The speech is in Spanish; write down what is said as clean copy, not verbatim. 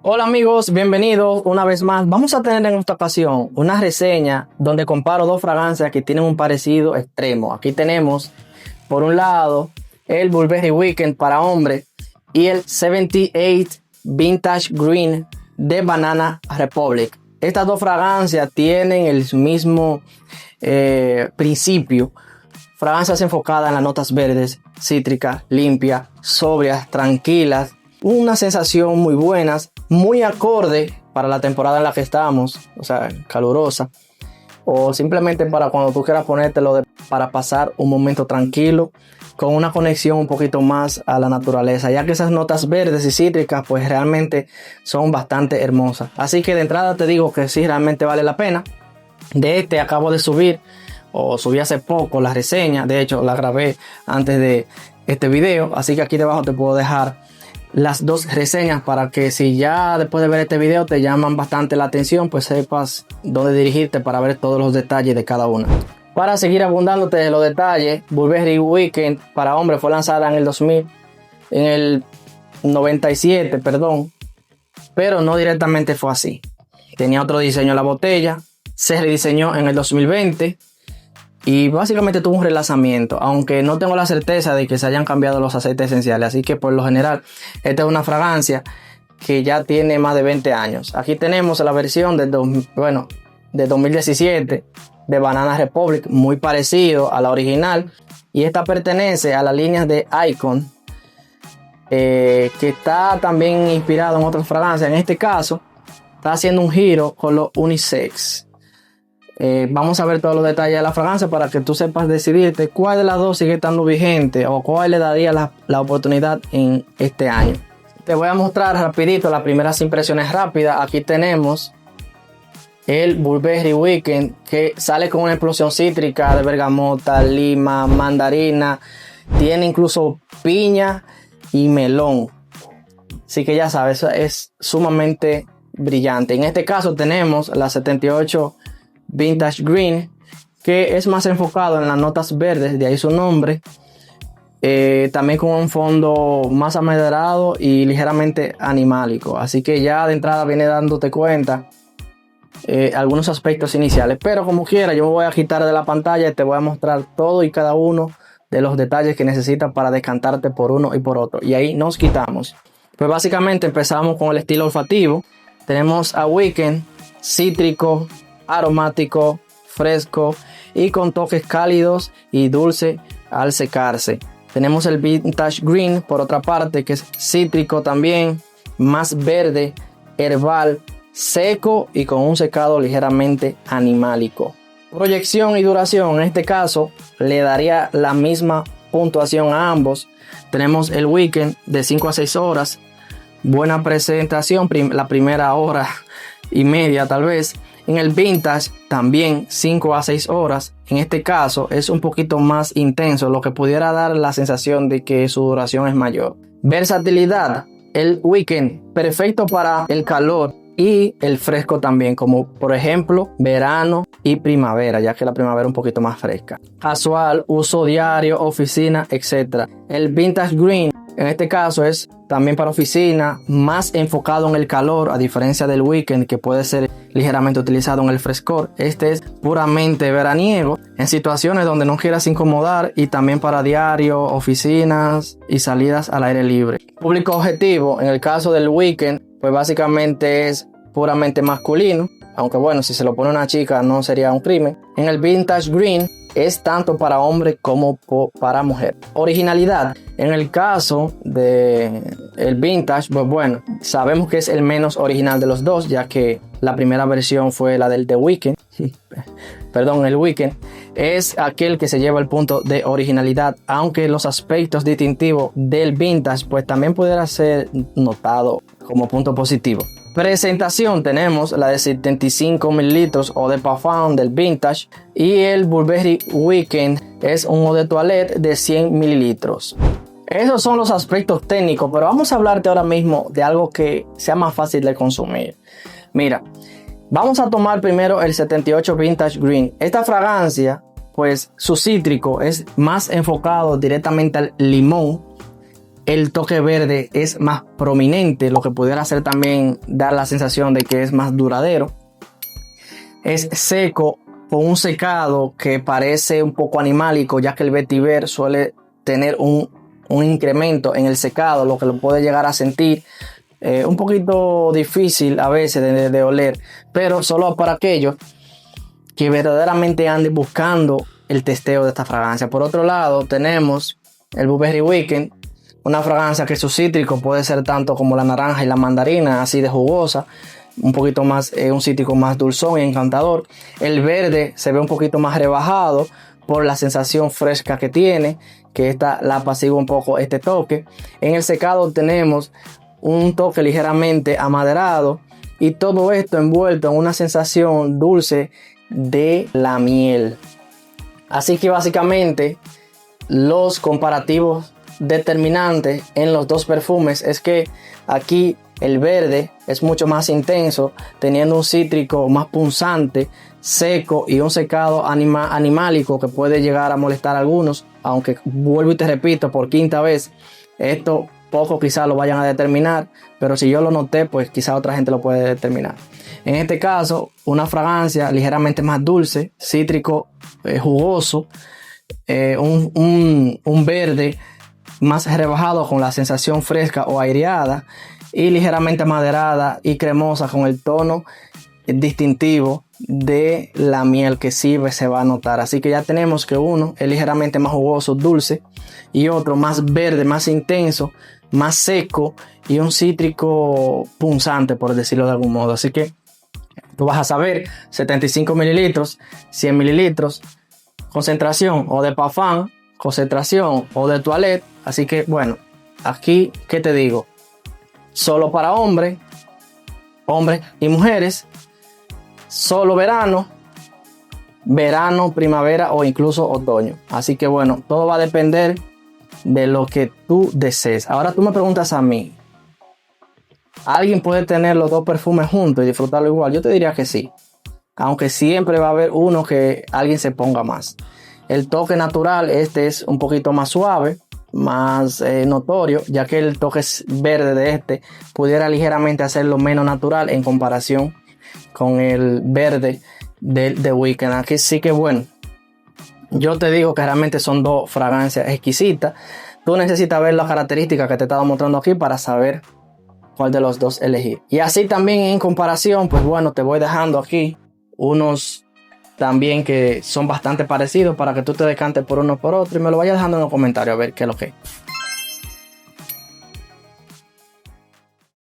Hola amigos, bienvenidos una vez más. Vamos a tener en esta ocasión una reseña donde comparo dos fragancias que tienen un parecido extremo. Aquí tenemos por un lado el Burberry Weekend para hombre y el 78 Vintage Green de Banana Republic. Estas dos fragancias tienen el mismo principio. Fragancias enfocadas en las notas verdes, cítricas, limpias, sobrias, tranquilas. Una sensación muy buena, muy acorde para la temporada en la que estamos, o sea, calurosa. O simplemente para cuando tú quieras ponértelo para pasar un momento tranquilo, con una conexión un poquito más a la naturaleza, ya que esas notas verdes y cítricas pues realmente son bastante hermosas. Así que de entrada te digo que sí, realmente vale la pena. De este acabo de subir, o subí hace poco la reseña, de hecho la grabé antes de este video, así que aquí debajo te puedo dejar las dos reseñas para que si ya después de ver este video te llaman bastante la atención, pues sepas dónde dirigirte para ver todos los detalles de cada una. Para seguir abundándote de los detalles, Burberry Weekend para hombre fue lanzada en el 97, perdón, pero no directamente fue así. Tenía otro diseño en la botella, se rediseñó en el 2020 y básicamente tuvo un relanzamiento, aunque no tengo la certeza de que se hayan cambiado los aceites esenciales. Así que por lo general esta es una fragancia que ya tiene más de 20 años. Aquí tenemos la versión de 2017 de Banana Republic, muy parecido a la original, y esta pertenece a la línea de Icon, que está también inspirado en otras fragancias. En este caso está haciendo un giro con lo unisex. Vamos a ver todos los detalles de la fragancia para que tú sepas decidirte cuál de las dos sigue estando vigente o cuál le daría la oportunidad en este año. Te voy a mostrar rapidito las primeras impresiones rápidas. Aquí tenemos el Burberry Weekend, que sale con una explosión cítrica de bergamota, lima, mandarina, tiene incluso piña y melón. Así que ya sabes, es sumamente brillante. En este caso tenemos la 78 Vintage Green, que es más enfocado en las notas verdes, de ahí su nombre. También con un fondo más amaderado y ligeramente animálico. Así que ya de entrada viene dándote cuenta algunos aspectos iniciales. Pero como quiera, yo me voy a quitar de la pantalla y te voy a mostrar todo y cada uno de los detalles que necesitas para decantarte por uno y por otro. Y ahí nos quitamos. Pues básicamente empezamos con el estilo olfativo. Tenemos a Weekend cítrico, aromático, fresco y con toques cálidos y dulce al secarse. Tenemos el Vintage Green por otra parte, que es cítrico también, más verde, herbal, seco y con un secado ligeramente animálico. Proyección y duración, en este caso le daría la misma puntuación a ambos. Tenemos el Weekend de 5 a 6 horas, buena presentación la primera hora y media tal vez. En el Vintage también 5 a 6 horas. En este caso es un poquito más intenso, lo que pudiera dar la sensación de que su duración es mayor. Versatilidad, el Weekend perfecto para el calor y el fresco también, como por ejemplo verano y primavera, ya que la primavera es un poquito más fresca. Casual, uso diario, oficina, etc. El Vintage Green en este caso es también para oficina, más enfocado en el calor, a diferencia del Weekend, que puede ser ligeramente utilizado en el frescor. Este es puramente veraniego, en situaciones donde no quieras incomodar, y también para diario, oficinas y salidas al aire libre. Público objetivo, en el caso del Weekend, pues básicamente es puramente masculino, aunque bueno, si se lo pone una chica no sería un crimen. En el Vintage Green es tanto para hombre como para mujer. Originalidad, en el caso de el Vintage, pues bueno, sabemos que es el menos original de los dos, ya que la primera versión fue la del The Weeknd. Perdón, el Weekend es aquel que se lleva el punto de originalidad, aunque los aspectos distintivos del Vintage pues también pudiera ser notado como punto positivo. Presentación, tenemos la de 75 ml Eau de Parfum del Vintage, y el Burberry Weekend es un Eau de Toilette de 100 ml. Esos son los aspectos técnicos, pero vamos a hablarte ahora mismo de algo que sea más fácil de consumir. Mira, vamos a tomar primero el 78 Vintage Green. Esta fragancia, pues su cítrico es más enfocado directamente al limón. el toque verde es más prominente, lo que pudiera hacer también dar la sensación de que es más duradero. Es seco, con un secado que parece un poco animálico, ya que el vetiver suele tener un incremento en el secado, lo que lo puede llegar a sentir un poquito difícil a veces de oler, pero solo para aquellos que verdaderamente anden buscando el testeo de esta fragancia. Por otro lado, tenemos el Blueberry Weekend, una fragancia que su cítrico puede ser tanto como la naranja y la mandarina, así de jugosa, un poquito más, un cítrico más dulzón y encantador. El verde se ve un poquito más rebajado por la sensación fresca que tiene, que esta la apacigua un poco este toque. En el secado tenemos un toque ligeramente amaderado y todo esto envuelto en una sensación dulce de la miel. Así que básicamente los comparativos determinantes en los dos perfumes es que aquí el verde es mucho más intenso, teniendo un cítrico más punzante, seco y un secado animálico que puede llegar a molestar a algunos, aunque vuelvo y te repito por quinta vez, esto poco quizás lo vayan a determinar, pero si yo lo noté, pues quizás otra gente lo puede determinar. En este caso, una fragancia ligeramente más dulce, cítrico, jugoso, un verde más rebajado con la sensación fresca o aireada y ligeramente maderada y cremosa con el tono distintivo de la miel que sí se va a notar. Así que ya tenemos que uno es ligeramente más jugoso, dulce, y otro más verde, más intenso, más seco y un cítrico punzante, por decirlo de algún modo. Así que tú vas a saber 75 mililitros, 100 mililitros, concentración o de parfum, concentración o de toilette. Así que bueno, aquí, ¿qué te digo? Solo para hombres y mujeres, solo verano, primavera o incluso otoño. Así que bueno, todo va a depender de lo que tú desees. Ahora tú me preguntas a mí, ¿alguien puede tener los dos perfumes juntos y disfrutarlo igual? Yo te diría que sí, aunque siempre va a haber uno que alguien se ponga más. El toque natural, este es un poquito más suave, más notorio, ya que el toque verde de este pudiera ligeramente hacerlo menos natural en comparación con el verde del The Weeknd. Aquí sí que bueno, yo te digo que realmente son dos fragancias exquisitas. Tú necesitas ver las características que te he estado mostrando aquí para saber cuál de los dos elegir. Y así también en comparación, pues bueno, te voy dejando aquí unos también que son bastante parecidos para que tú te decantes por uno o por otro y me lo vayas dejando en los comentarios a ver qué es lo que es.